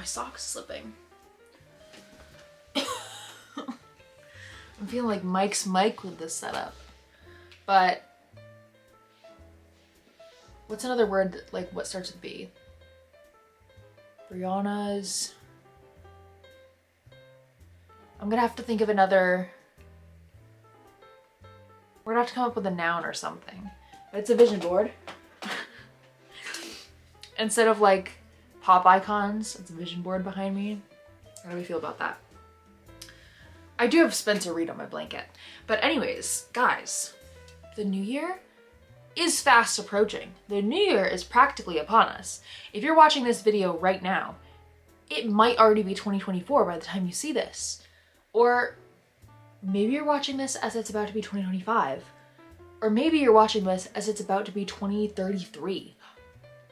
sock's slipping. I'm feeling like Mike's Mike with this setup. But what's another word that, like, what starts with B? Brianna's. I'm gonna have to think of another. We're gonna have to come up with a noun or something. But it's a vision board. Instead of like pop icons, it's a vision board behind me. How do we feel about that? I do have Spencer Reid on my blanket. But anyways, guys, the new year is fast approaching. The new year is practically upon us. If you're watching this video right now, it might already be 2024 by the time you see this. Or maybe you're watching this as it's about to be 2025. Or maybe you're watching this as it's about to be 2033.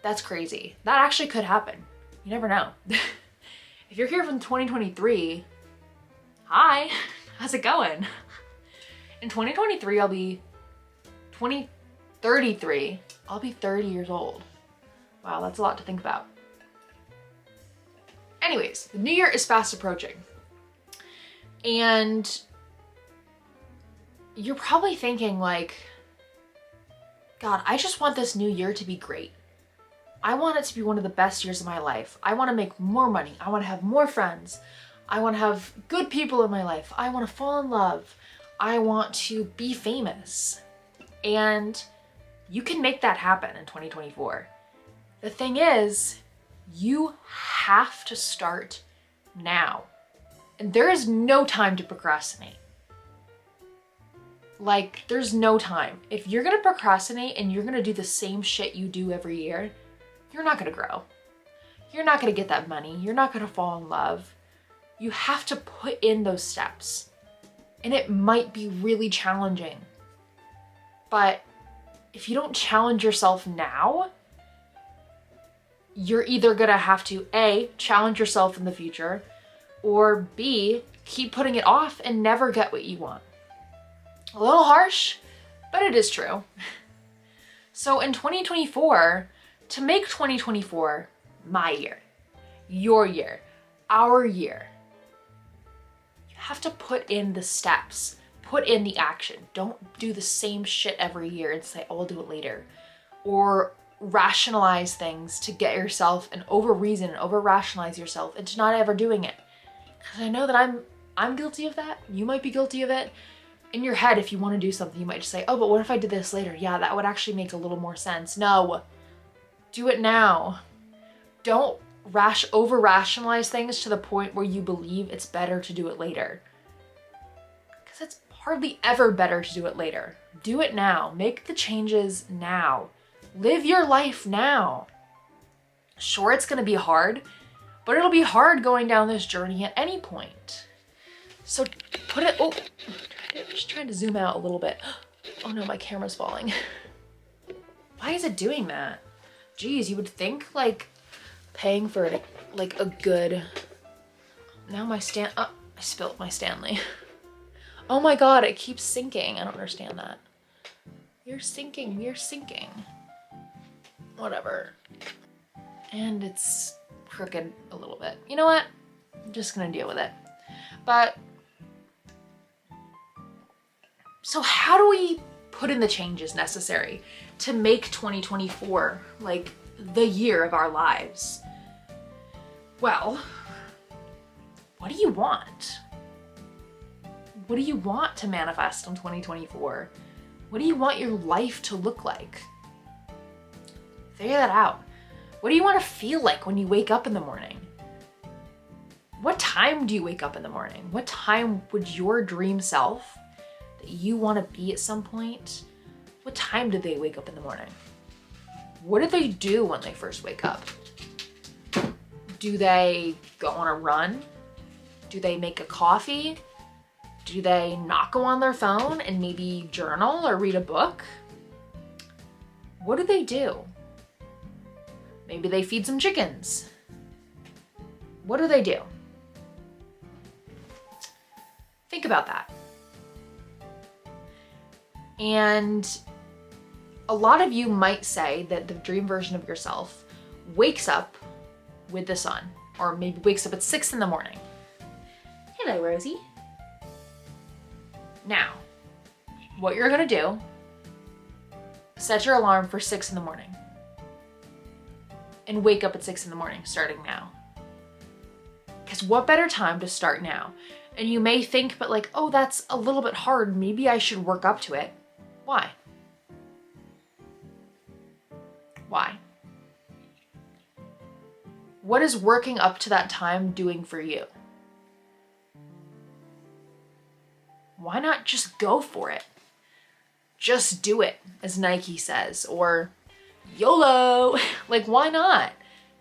That's crazy. That actually could happen. You never know. If you're here from 2023, hi, how's it going? In 2023, I'll be 2033. I'll be 30 years old. Wow, that's a lot to think about. Anyways, the new year is fast approaching. And you're probably thinking like, God, I just want this new year to be great. I want it to be one of the best years of my life. I want to make more money. I want to have more friends. I want to have good people in my life. I want to fall in love. I want to be famous. And you can make that happen in 2024. The thing is, you have to start now. And there is no time to procrastinate. Like, there's no time. If you're gonna procrastinate and you're gonna do the same shit you do every year, you're not gonna grow. You're not gonna get that money. You're not gonna fall in love. You have to put in those steps. And it might be really challenging. But if you don't challenge yourself now, you're either gonna have to A, challenge yourself in the future, or B, keep putting it off and never get what you want. A little harsh, but it is true. So in 2024, to make 2024 my year, your year, our year, you have to put in the steps, put in the action. Don't do the same shit every year and say, oh, I'll do it later. Or rationalize things to get yourself and over-reason and over-rationalize yourself into not ever doing it. Because I know that I'm guilty of that. You might be guilty of it. In your head, if you want to do something, you might just say, oh, but what if I did this later? Yeah, that would actually make a little more sense. No, do it now. Don't over-rationalize things to the point where you believe it's better to do it later. Because it's hardly ever better to do it later. Do it now. Make the changes now. Live your life now. Sure, it's going to be hard, but it'll be hard going down this journey at any point. So put it, oh, I'm just trying to zoom out a little bit. Oh no, my camera's falling. Why is it doing that? Geez, you would think like paying for like a good, now my I spilled my Stanley. Oh my God, it keeps sinking. I don't understand that. You're sinking, we're sinking. Whatever. And it's crooked a little bit. You know what? I'm just gonna deal with it. But, so how do we put in the changes necessary to make 2024 like the year of our lives? Well, what do you want? What do you want to manifest in 2024? What do you want your life to look like? Figure that out. What do you want to feel like when you wake up in the morning? What time do you wake up in the morning? What time would your dream self that you want to be at some point, what time do they wake up in the morning? What do they do when they first wake up? Do they go on a run? Do they make a coffee? Do they not go on their phone and maybe journal or read a book? What do they do? Maybe they feed some chickens. What do they do? Think about that. And a lot of you might say that the dream version of yourself wakes up with the sun. or maybe wakes up at 6 in the morning. Hello, Rosie. Now, what you're gonna do, set your alarm for 6 in the morning and wake up at 6 in the morning, starting now. Because what better time to start now? And you may think, but like, oh, that's a little bit hard. Maybe I should work up to it. Why? Why? What is working up to that time doing for you? Why not just go for it? Just do it, as Nike says, or YOLO. Like, why not?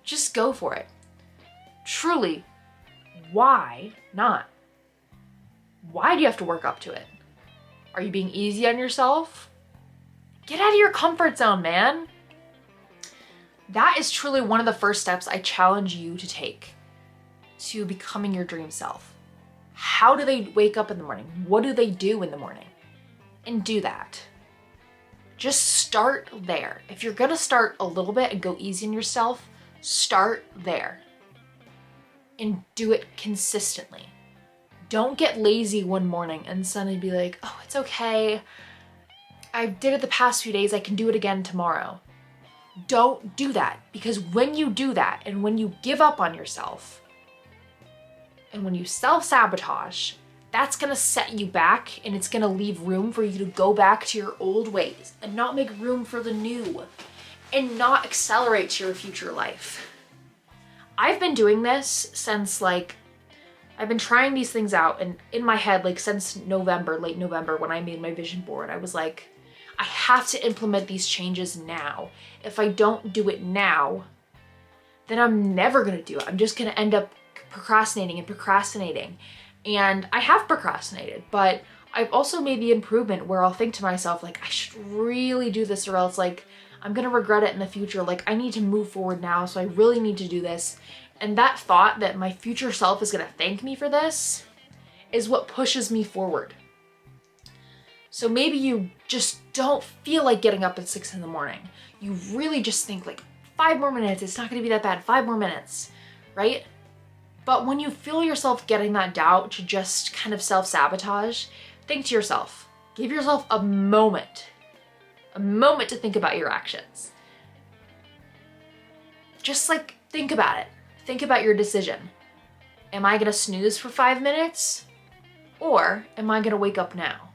Just go for it. Truly, why not? Why do you have to work up to it? Are you being easy on yourself? Get out of your comfort zone, man. That is truly one of the first steps I challenge you to take to becoming your dream self. How do they wake up in the morning? What do they do in the morning? And do that. Just start there. If you're gonna start a little bit and go easy on yourself, start there. And do it consistently. Don't get lazy one morning and suddenly be like, oh, it's okay. I did it the past few days, I can do it again tomorrow. Don't do that, because when you do that and when you give up on yourself and when you self-sabotage, that's gonna set you back and it's gonna leave room for you to go back to your old ways and not make room for the new and not accelerate to your future life. I've been doing this since I've been trying these things out, and in my head, since November, late November, when I made my vision board, I was like, I have to implement these changes now. If I don't do it now, then I'm never gonna do it. I'm just gonna end up procrastinating and procrastinating. And I have procrastinated, but I've also made the improvement where I'll think to myself, I should really do this, or else I'm gonna regret it in the future. I need to move forward now, so I really need to do this. And that thought that my future self is gonna thank me for this is what pushes me forward. So maybe you just don't feel like getting up at 6 in the morning. You really just think 5 more minutes, it's not gonna be that bad, 5 more minutes, right? But when you feel yourself getting that doubt to just kind of self-sabotage, think to yourself, give yourself a moment to think about your actions. Just think about it. Think about your decision. Am I gonna snooze for 5 minutes? Or am I gonna wake up now?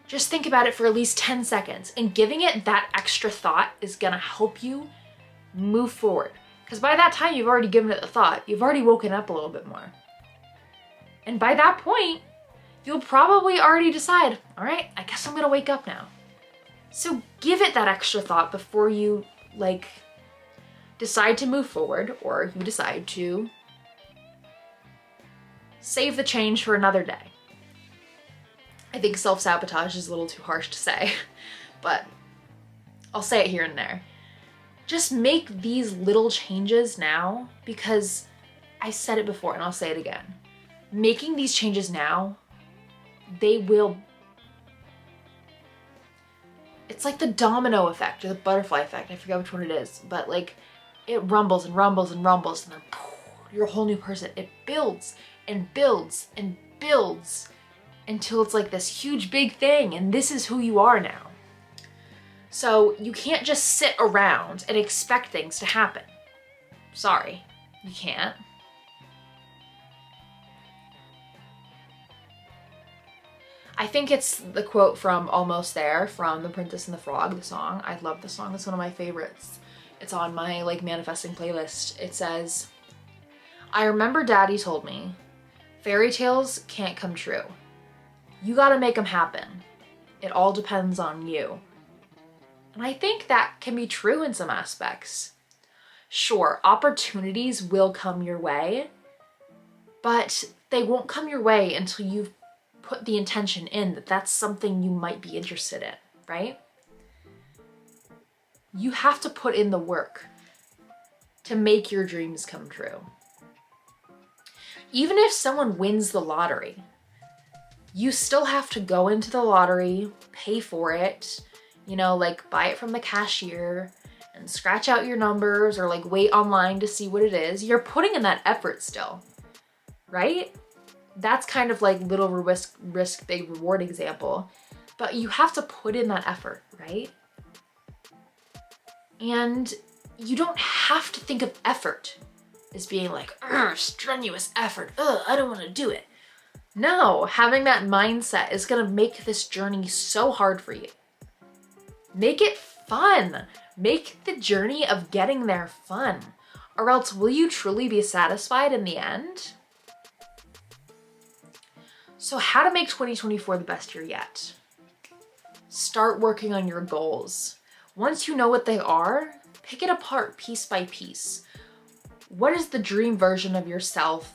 Just think about it for at least 10 seconds, and giving it that extra thought is gonna help you move forward. Because by that time, you've already given it the thought. You've already woken up a little bit more. And by that point, you'll probably already decide, all right, I guess I'm gonna wake up now. So give it that extra thought before you decide to move forward, or you decide to save the change for another day. I think self-sabotage is a little too harsh to say, but I'll say it here and there. Just make these little changes now, because I said it before and I'll say it again. Making these changes now, it's like the domino effect or the butterfly effect. I forget which one it is, but it rumbles and rumbles and rumbles, and then poof, you're a whole new person. It builds and builds and builds until it's this huge big thing, and this is who you are now. So you can't just sit around and expect things to happen. Sorry, you can't. I think it's the quote from Almost There from The Princess and the Frog, the song. I love the song, it's one of my favorites. It's on my manifesting playlist. It says, I remember Daddy told me, fairy tales can't come true. You gotta make them happen. It all depends on you. And I think that can be true in some aspects. Sure, opportunities will come your way, but they won't come your way until you've put the intention in that that's something you might be interested in, right? You have to put in the work to make your dreams come true. Even if someone wins the lottery, you still have to go into the lottery, pay for it, buy it from the cashier, and scratch out your numbers or like wait online to see what it is, you're putting in that effort still, right? That's kind of like little risk, big reward example, but you have to put in that effort, right? And you don't have to think of effort as being like, strenuous effort, I don't want to do it. No, having that mindset is gonna make this journey so hard for you. Make it fun. Make the journey of getting there fun, or else will you truly be satisfied in the end? So how to make 2024 the best year yet? Start working on your goals. Once you know what they are, pick it apart piece by piece. What is the dream version of yourself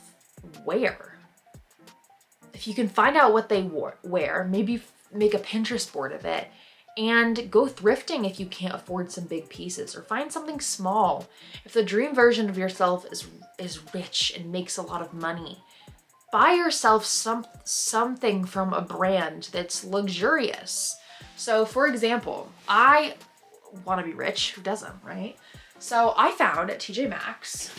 wear? If you can find out what they wear, maybe make a Pinterest board of it, and go thrifting if you can't afford some big pieces, or find something small. If the dream version of yourself is rich and makes a lot of money, buy yourself something from a brand that's luxurious. So for example, I want to be rich. Who doesn't, right? So I found at TJ Maxx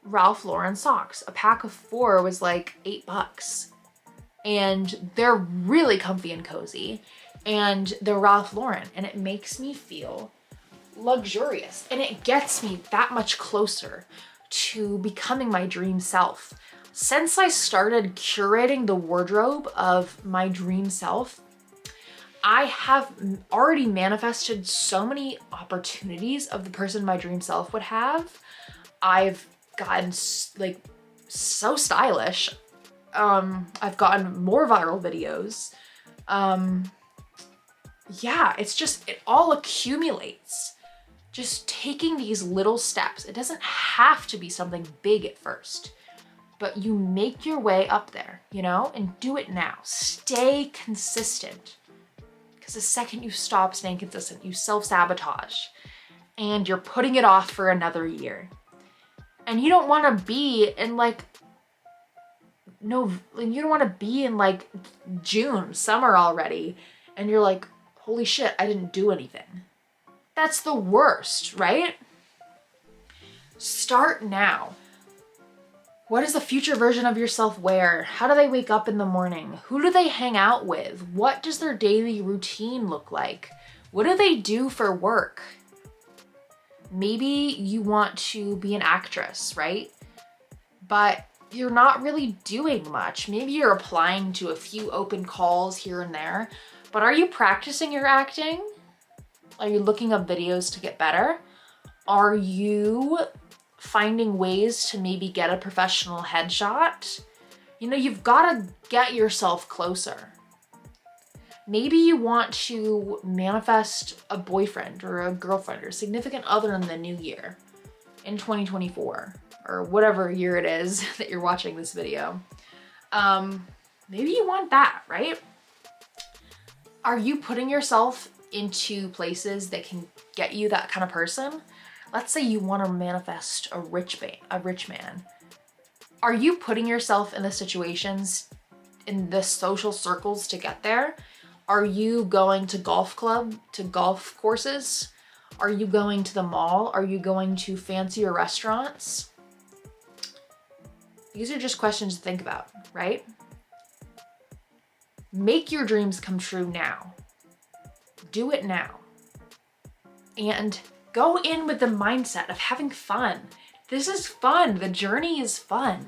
Ralph Lauren socks. A pack of 4 was like $8. And they're really comfy and cozy. And they're Ralph Lauren. And it makes me feel luxurious. And it gets me that much closer to becoming my dream self. Since I started curating the wardrobe of my dream self, I have already manifested so many opportunities of the person my dream self would have. I've gotten like so stylish. I've gotten more viral videos. Yeah, it's just, it all accumulates. Just taking these little steps. It doesn't have to be something big at first, but you make your way up there, you know, and do it now. Stay consistent. Because the second you stop staying consistent, you self-sabotage and you're putting it off for another year. And you don't want to be in like, you don't want to be in like June, summer already. And you're like, holy shit, I didn't do anything. That's the worst, right? Start now. What does the future version of yourself wear? How do they wake up in the morning? Who do they hang out with? What does their daily routine look like? What do they do for work? Maybe you want to be an actress, right? But you're not really doing much. Maybe you're applying to a few open calls here and there, but are you practicing your acting? Are you looking up videos to get better? Are you finding ways to maybe get a professional headshot? You know, you've got to get yourself closer. Maybe you want to manifest a boyfriend or a girlfriend or significant other in the new year in 2024 or whatever year it is that you're watching this video. Maybe you want that, right? Are you putting yourself into places that can get you that kind of person? Let's say you want to manifest a rich man. Are you putting yourself in the situations, in the social circles to get there? Are you going to golf courses? Are you going to the mall? Are you going to fancier restaurants? These are just questions to think about, right? Make your dreams come true now. Do it now. And go in with the mindset of having fun. This is fun. The journey is fun.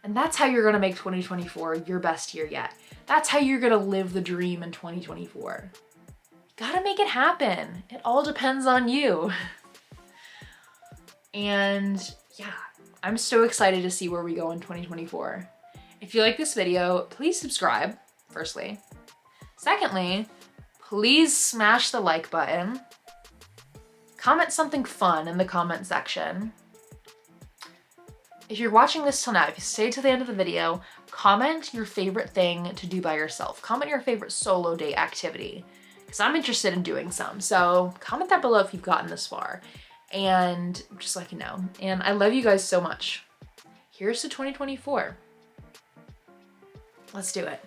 And that's how you're going to make 2024 your best year yet. That's how you're going to live the dream in 2024. You gotta make it happen. It all depends on you. And yeah, I'm so excited to see where we go in 2024. If you like this video, please subscribe, firstly. Secondly, please smash the like button. Comment something fun in the comment section. If you're watching this till now, if you stay to the end of the video, comment your favorite thing to do by yourself. Comment your favorite solo date activity, because I'm interested in doing some. So comment that below if you've gotten this far, and just let you know. And I love you guys so much. Here's to 2024. Let's do it.